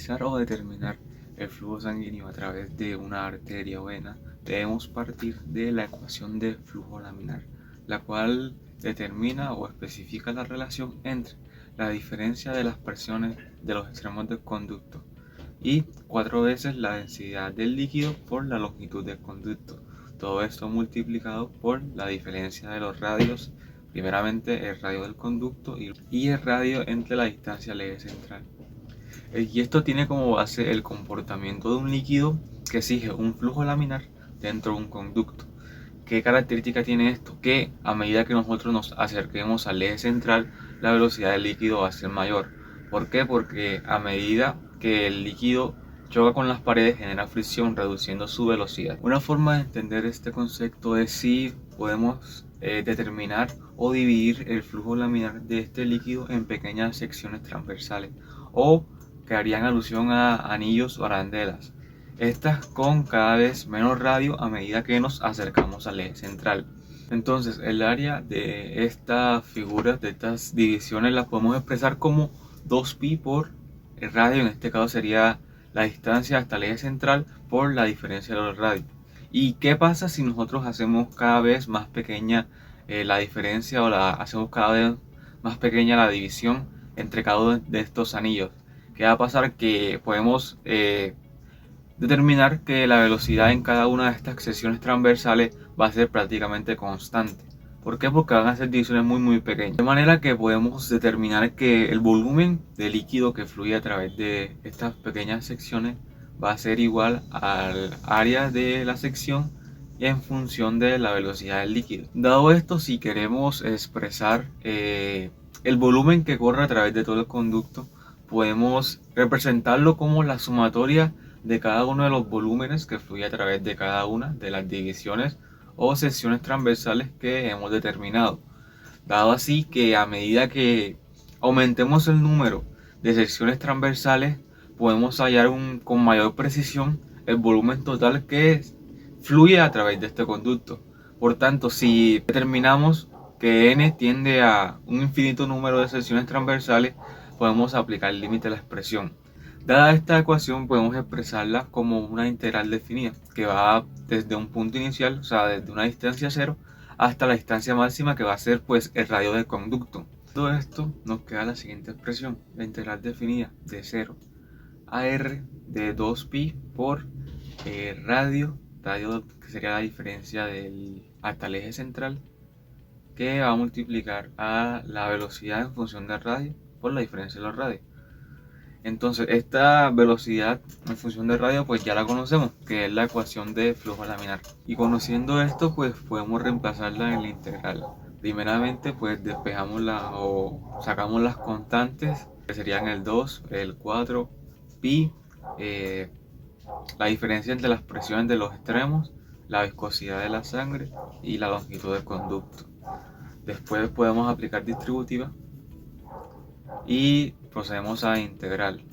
analizar o determinar el flujo sanguíneo a través de una arteria o vena, debemos partir de la ecuación de flujo laminar, la cual determina o especifica la relación entre la diferencia de las presiones de los extremos del conducto y 4 veces la densidad del líquido por la longitud del conducto. Todo esto multiplicado por la diferencia de los radios, primeramente el radio del conducto y el radio entre la distancia al eje central. Y esto tiene como base el comportamiento de un líquido que exige un flujo laminar dentro de un conducto. ¿Qué característica tiene esto? Que a medida que nosotros nos acerquemos al eje central, la velocidad del líquido va a ser mayor. ¿Por qué? Porque a medida que el líquido choca con las paredes genera fricción, reduciendo su velocidad. Una forma de entender este concepto es si podemos determinar o dividir el flujo laminar de este líquido en pequeñas secciones transversales o que harían alusión a anillos o arandelas. Estas con cada vez menos radio a medida que nos acercamos al eje central. Entonces el área de estas figuras, de estas divisiones, las podemos expresar como 2pi por el radio, en este caso sería la distancia hasta el eje central por la diferencia de los radios. ¿Y qué pasa si nosotros hacemos cada vez más pequeña la diferencia o hacemos cada vez más pequeña la división entre cada uno de estos anillos? ¿Qué va a pasar? Que podemos determinar que la velocidad en cada una de estas secciones transversales va a ser prácticamente constante. ¿Por qué? Porque van a ser divisiones muy pequeñas. De manera que podemos determinar que el volumen de líquido que fluye a través de estas pequeñas secciones va a ser igual al área de la sección en función de la velocidad del líquido. Dado esto, si queremos expresar el volumen que corre a través de todo el conducto, podemos representarlo como la sumatoria de cada uno de los volúmenes que fluye a través de cada una de las divisiones o secciones transversales que hemos determinado. Dado así que a medida que aumentemos el número de secciones transversales, podemos hallar con mayor precisión el volumen total que fluye a través de este conducto. Por tanto, si determinamos que n tiende a un infinito número de secciones transversales, podemos aplicar el límite de la expresión. Dada esta ecuación, podemos expresarla como una integral definida que va desde un punto inicial, o sea, desde una distancia 0 hasta la distancia máxima, que va a ser pues el radio del conducto. Todo esto nos queda la siguiente expresión: la integral definida de 0 a r de 2pi por radio que sería la diferencia hasta el eje central, que va a multiplicar a la velocidad en función del radio por la diferencia de los radios. Entonces esta velocidad en función del radio pues ya la conocemos, que es la ecuación de flujo laminar. Y conociendo esto pues podemos reemplazarla en la integral. Primeramente pues despejamos o sacamos las constantes, que serían el 2, el 4, pi, la diferencia entre las presiones de los extremos, la viscosidad de la sangre y la longitud del conducto. Después podemos aplicar distributiva y procedemos a integral.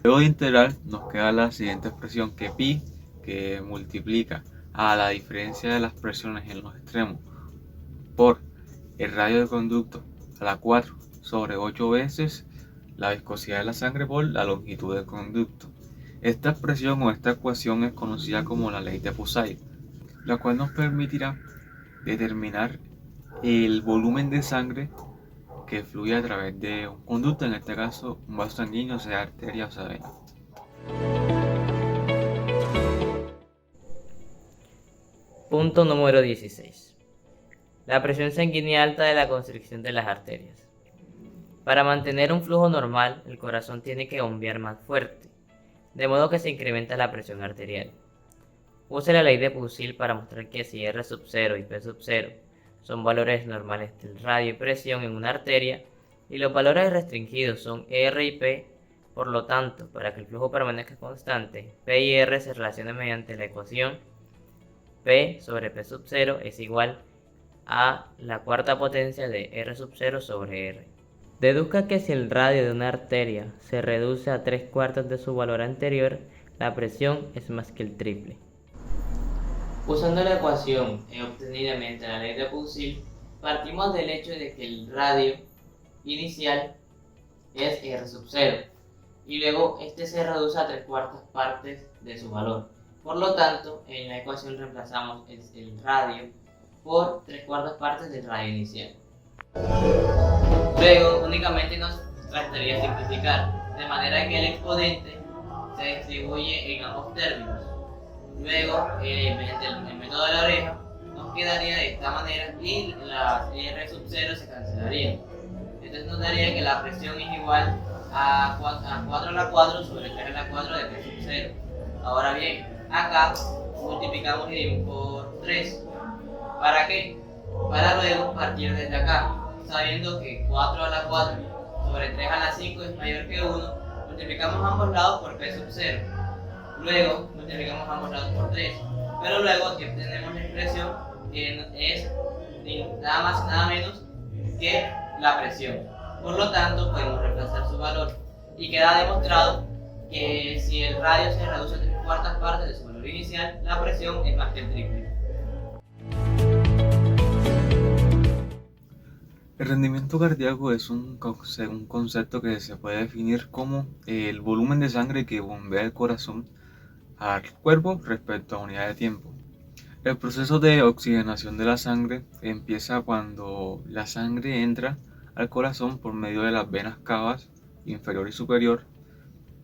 Luego de integral nos queda la siguiente expresión, que pi, que multiplica a la diferencia de las presiones en los extremos por el radio del conducto a la 4 sobre 8 veces la viscosidad de la sangre por la longitud del conducto. Esta expresión o esta ecuación es conocida como la ley de Poiseuille, la cual nos permitirá determinar el volumen de sangre que fluye a través de un conducto, en este caso un vaso sanguíneo, sea arteria o sea vena. Punto número 16. La presión sanguínea alta de la constricción de las arterias. Para mantener un flujo normal, el corazón tiene que bombear más fuerte, de modo que se incrementa la presión arterial. Use la ley de Poiseuille para mostrar que si R sub 0 y P sub 0 son valores normales del radio y presión en una arteria, y los valores restringidos son R y P, por lo tanto, para que el flujo permanezca constante, P y R se relacionan mediante la ecuación P sobre P sub 0 es igual a la cuarta potencia de R sub 0 sobre R. Deduzca que si el radio de una arteria se reduce a 3/4 de su valor anterior, la presión es más que el triple. Usando la ecuación obtenida mediante la ley de Poiseuille, partimos del hecho de que el radio inicial es R sub 0 y luego este se reduce a 3/4 partes de su valor. Por lo tanto, en la ecuación reemplazamos el radio por 3/4 partes del radio inicial. Luego, únicamente nos restaría simplificar, de manera que el exponente se distribuye en ambos términos. Luego, mediante el método de la oreja, nos quedaría de esta manera y la R sub 0 se cancelaría. Entonces nos daría que la presión es igual a 4 a la 4 sobre 3 a la 4 de P sub 0. Ahora bien, acá multiplicamos y dividimos por 3. ¿Para qué? Para luego partir desde acá, sabiendo que 4 a la 4 sobre 3 a la 5 es mayor que 1, multiplicamos ambos lados por P sub 0. Luego multiplicamos ambos lados por 3. Pero luego aquí obtenemos la expresión que es nada más y nada menos que la presión. Por lo tanto, podemos reemplazar su valor. Y queda demostrado que si el radio se reduce a 3/4 partes de su valor inicial, la presión es más que el triple. El rendimiento cardíaco es un concepto que se puede definir como el volumen de sangre que bombea el corazón al cuerpo respecto a unidad de tiempo. El proceso de oxigenación de la sangre empieza cuando la sangre entra al corazón por medio de las venas cavas inferior y superior,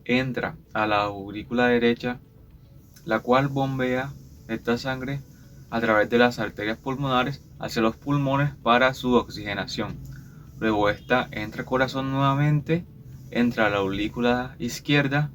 entra a la aurícula derecha, la cual bombea esta sangre a través de las arterias pulmonares hacia los pulmones para su oxigenación. Luego esta entra al corazón nuevamente, entra a la aurícula izquierda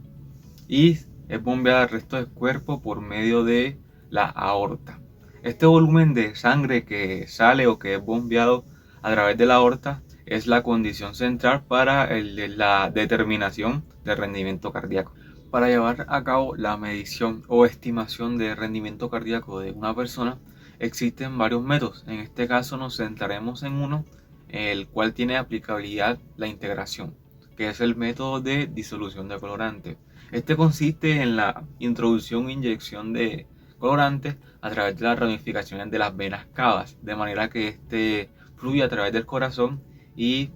y es bombeada al resto del cuerpo por medio de la aorta. Este volumen de sangre que sale o que es bombeado a través de la aorta es la condición central para la determinación del rendimiento cardíaco. Para llevar a cabo la medición o estimación del rendimiento cardíaco de una persona existen varios métodos. En este caso nos centraremos en uno, el cual tiene aplicabilidad la integración, que es el método de disolución de colorante. Este consiste en la introducción e inyección de colorantes a través de las ramificaciones de las venas cavas, de manera que este fluye a través del corazón y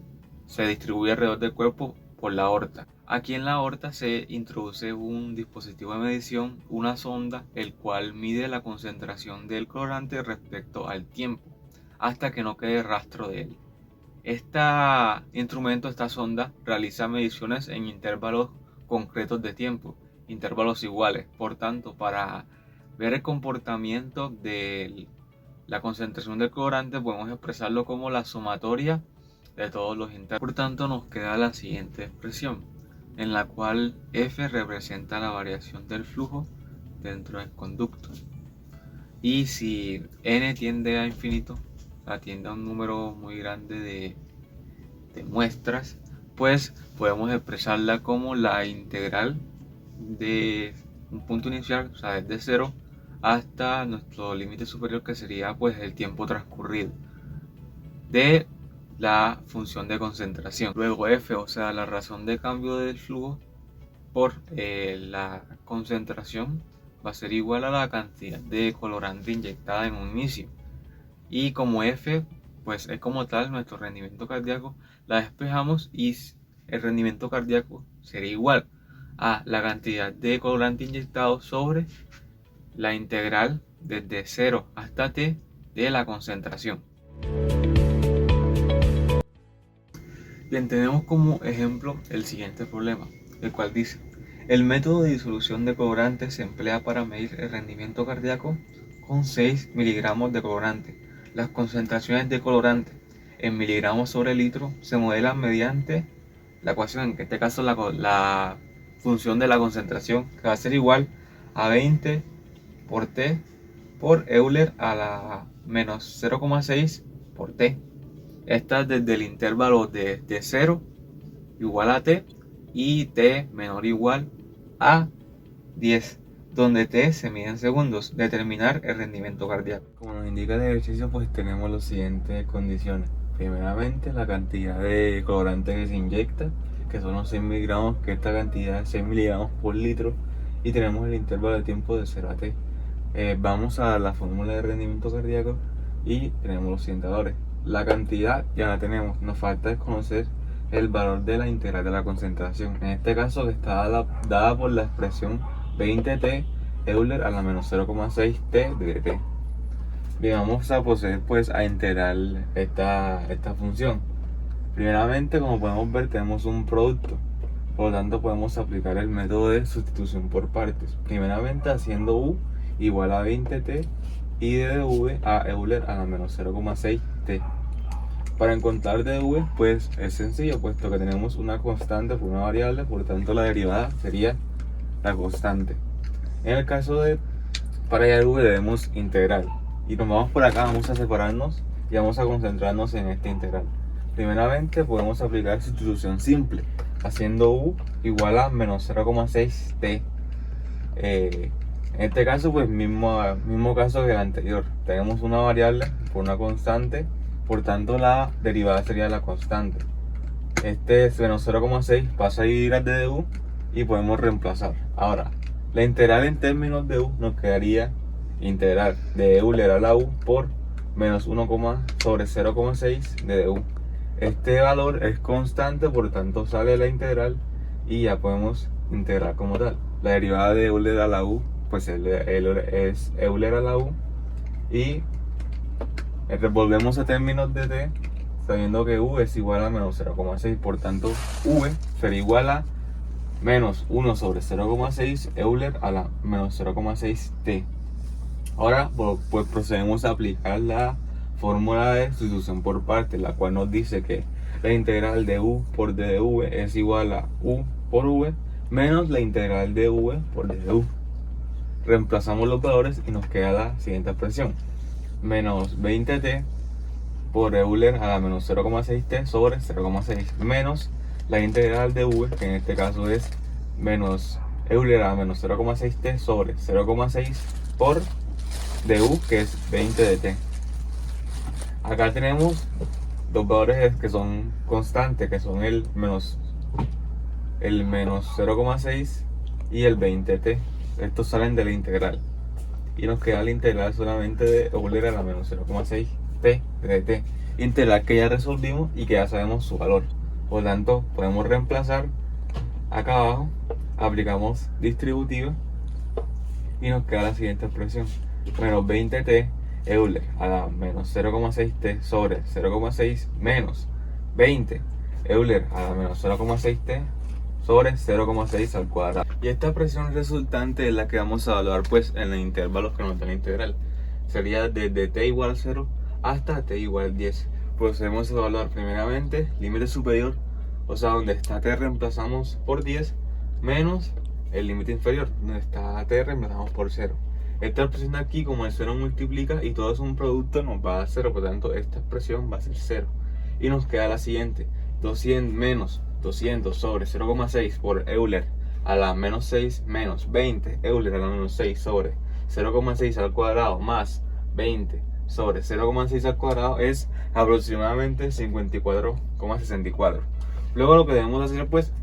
se distribuye alrededor del cuerpo por la aorta. Aquí en la aorta se introduce un dispositivo de medición, una sonda, el cual mide la concentración del colorante respecto al tiempo, hasta que no quede rastro de él. Este instrumento, esta sonda, realiza mediciones en intervalos concretos de tiempo, intervalos iguales. Por tanto, para ver el comportamiento de la concentración del colorante, podemos expresarlo como la sumatoria de todos los intervalos. Por tanto, nos queda la siguiente expresión, en la cual F representa la variación del flujo dentro del conducto. Y si n tiende a infinito, tiende a un número muy grande de muestras, pues podemos expresarla como la integral de un punto inicial, o sea, desde 0 hasta nuestro límite superior, que sería pues el tiempo transcurrido de la función de concentración. Luego F, o sea, la razón de cambio del flujo por la concentración, va a ser igual a la cantidad de colorante inyectada en un inicio. Y como F pues es como tal nuestro rendimiento cardíaco, la despejamos y el rendimiento cardíaco sería igual a la cantidad de colorante inyectado sobre la integral desde 0 hasta t de la concentración. Bien, tenemos como ejemplo el siguiente problema, el cual dice: el método de disolución de colorante se emplea para medir el rendimiento cardíaco con 6 miligramos de colorante. Las concentraciones de colorante en miligramos sobre litro se modelan mediante la ecuación, en este caso la función de la concentración, que va a ser igual a 20 por t por Euler a la menos 0,6 por t. Esta desde el intervalo de 0 igual a t y t menor o igual a 10, donde t se mide en segundos. Determinar el rendimiento cardíaco. Como nos indica el ejercicio, pues tenemos las siguientes condiciones. Primeramente, la cantidad de colorante que se inyecta, que son los 6 miligramos, que esta cantidad es 6 miligramos por litro, y tenemos el intervalo de tiempo de 0 a t. Vamos a la fórmula de rendimiento cardíaco y tenemos los siguientes valores. La cantidad ya la tenemos, nos falta conocer el valor de la integral de la concentración. En este caso que está dada por la expresión 20t Euler a la menos 0,6t de dt. Bien, vamos a proceder pues a integrar esta función. Primeramente, como podemos ver, tenemos un producto. Por lo tanto, podemos aplicar el método de sustitución por partes. Primeramente, haciendo u igual a 20t y dv a Euler a la menos 0,6t. Para encontrar dv, pues es sencillo, puesto que tenemos una constante por una variable, por lo tanto la derivada sería la constante. En el caso de para hallar v debemos integrar. Y nos vamos por acá, vamos a separarnos y vamos a concentrarnos en esta integral. Primeramente podemos aplicar sustitución simple, haciendo u igual a menos 0,6t. En este caso, pues mismo caso que el anterior. Tenemos una variable por una constante, por tanto la derivada sería la constante. Este es menos 0,6 pasa a dividir al de u y podemos reemplazar. Ahora, la integral en términos de u nos quedaría integral de Euler a la u por menos 1, sobre 0,6 de du. Este valor es constante, por tanto sale la integral y ya podemos integrar como tal. La derivada de Euler a la u pues es Euler a la u y volvemos a términos de t sabiendo que u es igual a menos 0,6, por tanto v será igual a menos 1 sobre 0,6 Euler a la menos 0,6t. Ahora pues procedemos a aplicar la fórmula de sustitución por partes, la cual nos dice que la integral de u por dv es igual a u por v menos la integral de v por du. Reemplazamos los valores y nos queda la siguiente expresión: menos 20t por Euler a la menos 0,6t sobre 0,6 menos la integral de v, que en este caso es menos Euler a la menos 0,6t sobre 0,6 por du, que es 20 de t. Acá tenemos dos valores que son constantes, que son el menos 0,6 y el 20t. Estos salen de la integral y nos queda la integral solamente de Euler a la menos 0,6t de t, integral que ya resolvimos y que ya sabemos su valor. Por lo tanto, podemos reemplazar acá abajo, aplicamos distributiva y nos queda la siguiente expresión: menos 20t Euler a la menos 0,6t sobre 0,6 menos 20 Euler a la menos 0,6t sobre 0,6 al cuadrado. Y esta expresión resultante es la que vamos a evaluar pues en los intervalos que nos da la integral. Sería desde t igual a 0 hasta t igual a 10. Procedemos a evaluar primeramente límite superior, o sea, donde está t reemplazamos por 10, menos el límite inferior, donde está t reemplazamos por 0. Esta expresión de aquí, como el 0 multiplica y todo es un producto, nos va a dar 0, por lo tanto esta expresión va a ser 0. Y nos queda la siguiente: 200 menos 200 sobre 0,6 por Euler a la menos 6 menos 20 Euler a la menos 6 sobre 0,6 al cuadrado más 20 sobre 0,6 al cuadrado es aproximadamente 54,64. Luego lo que debemos hacer pues,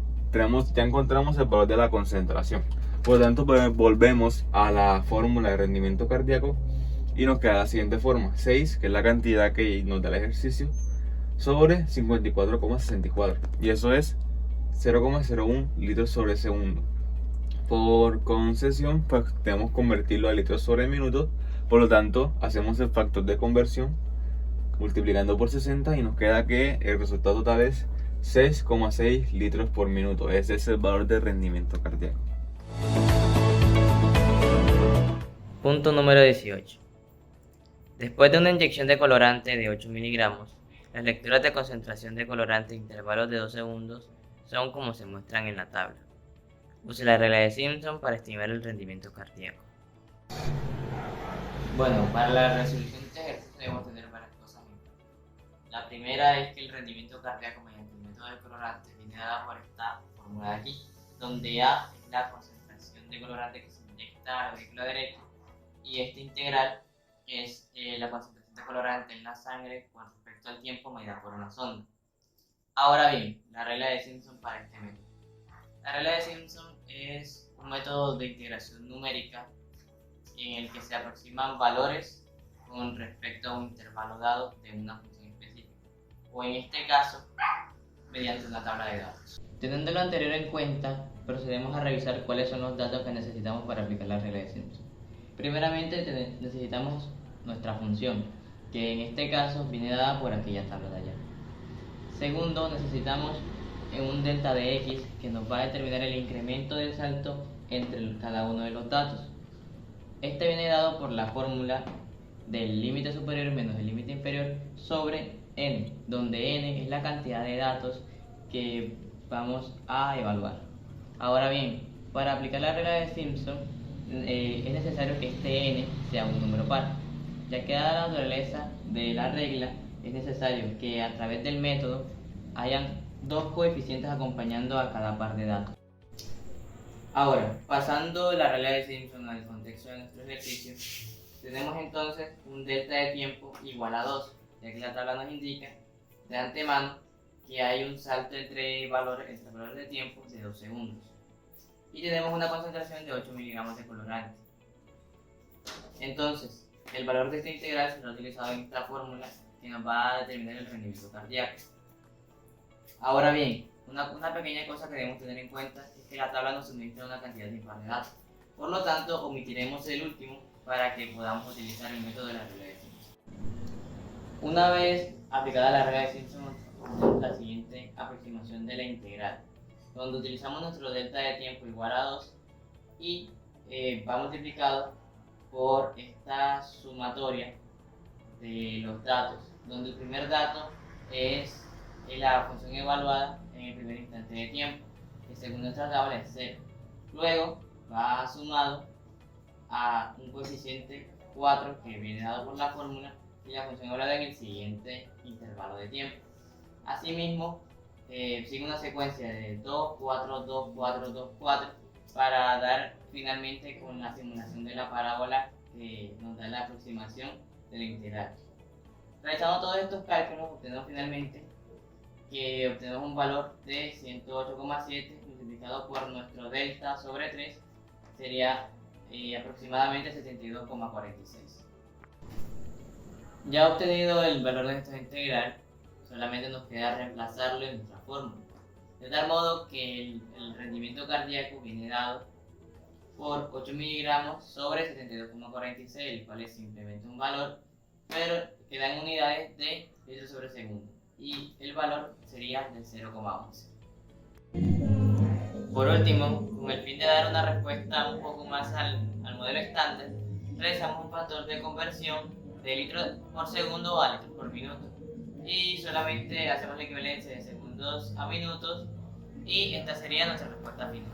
ya encontramos el valor de la concentración. Por lo tanto, pues, volvemos a la fórmula de rendimiento cardíaco y nos queda la siguiente forma: 6, que es la cantidad que nos da el ejercicio, sobre 54,64, y eso es 0,01 litros sobre segundo. Por concesión, pues debemos convertirlo a litros sobre minuto, por lo tanto hacemos el factor de conversión multiplicando por 60 y nos queda que el resultado total es 6,6 litros por minuto. Ese es el valor de rendimiento cardíaco. Punto número 18. Después de una inyección de colorante de 8 miligramos, las lecturas de concentración de colorante en intervalos de 2 segundos son como se muestran en la tabla. Use la regla de Simpson para estimar el rendimiento cardíaco. Bueno, para la resolución de este ejercicio debemos tener varias cosas en cuenta. La primera es que el rendimiento cardíaco mediante el método de colorante viene dado por esta fórmula de aquí, donde A es la concentración de colorante que se inyecta a la aurícula derecha y esta integral es la concentración de colorante en la sangre con respecto al tiempo medida por una sonda. Ahora bien, la regla de Simpson para este método. La regla de Simpson es un método de integración numérica en el que se aproximan valores con respecto a un intervalo dado de una función específica. O en este caso, mediante una tabla de datos. Teniendo lo anterior en cuenta, procedemos a revisar cuáles son los datos que necesitamos para aplicar la regla de Simpson. Primeramente necesitamos nuestra función, que en este caso viene dada por aquella tabla de allá. Segundo, necesitamos un delta de x que nos va a determinar el incremento del salto entre cada uno de los datos. Este viene dado por la fórmula del límite superior menos el límite inferior sobre n, donde n es la cantidad de datos que vamos a evaluar. Ahora bien, para aplicar la regla de Simpson es necesario que este n sea un número par, ya que dada la naturaleza de la regla es necesario que a través del método hayan dos coeficientes acompañando a cada par de datos. Ahora, pasando la regla de Simpson al contexto de nuestro ejercicio, tenemos entonces un delta de tiempo igual a 2, ya que la tabla nos indica de antemano que hay un salto entre valores de tiempo de 2 segundos. Y tenemos una concentración de 8 miligramos de colorante. Entonces, el valor de esta integral será utilizado en esta fórmula que nos va a determinar el rendimiento cardíaco. Ahora bien, una pequeña cosa que debemos tener en cuenta es que la tabla nos suministra una cantidad impar de datos. Por lo tanto, omitiremos el último para que podamos utilizar el método de la regla de Simpson. Una vez aplicada la regla de Simpson, obtenemos la siguiente aproximación de la integral, donde utilizamos nuestro delta de tiempo igual a 2 y va multiplicado por esta sumatoria de los datos, donde el primer dato es la función evaluada en el primer instante de tiempo, que según nuestra tabla es 0. Luego va sumado a un coeficiente 4 que viene dado por la fórmula y la función evaluada en el siguiente intervalo de tiempo. Asimismo, sigue una secuencia de 2, 4, 2, 4, 2, 4 para dar finalmente con la simulación de la parábola que nos da la aproximación de la integral. Realizando todos estos cálculos, obtenemos finalmente que obtenemos un valor de 108,7 multiplicado por nuestro delta sobre 3 sería aproximadamente 72,46. Ya obtenido el valor de esta integral, solamente nos queda reemplazarlo en nuestra fórmula, de tal modo que el rendimiento cardíaco viene dado por 8 miligramos sobre 72,46, el cual es simplemente un valor, pero quedan unidades de litros sobre segundo, y el valor sería del 0,11. Por último, con el fin de dar una respuesta un poco más al modelo estándar, realizamos un factor de conversión de litros por segundo a litros por minuto, y solamente hacemos la equivalencia de segundos a minutos, y esta sería nuestra respuesta final.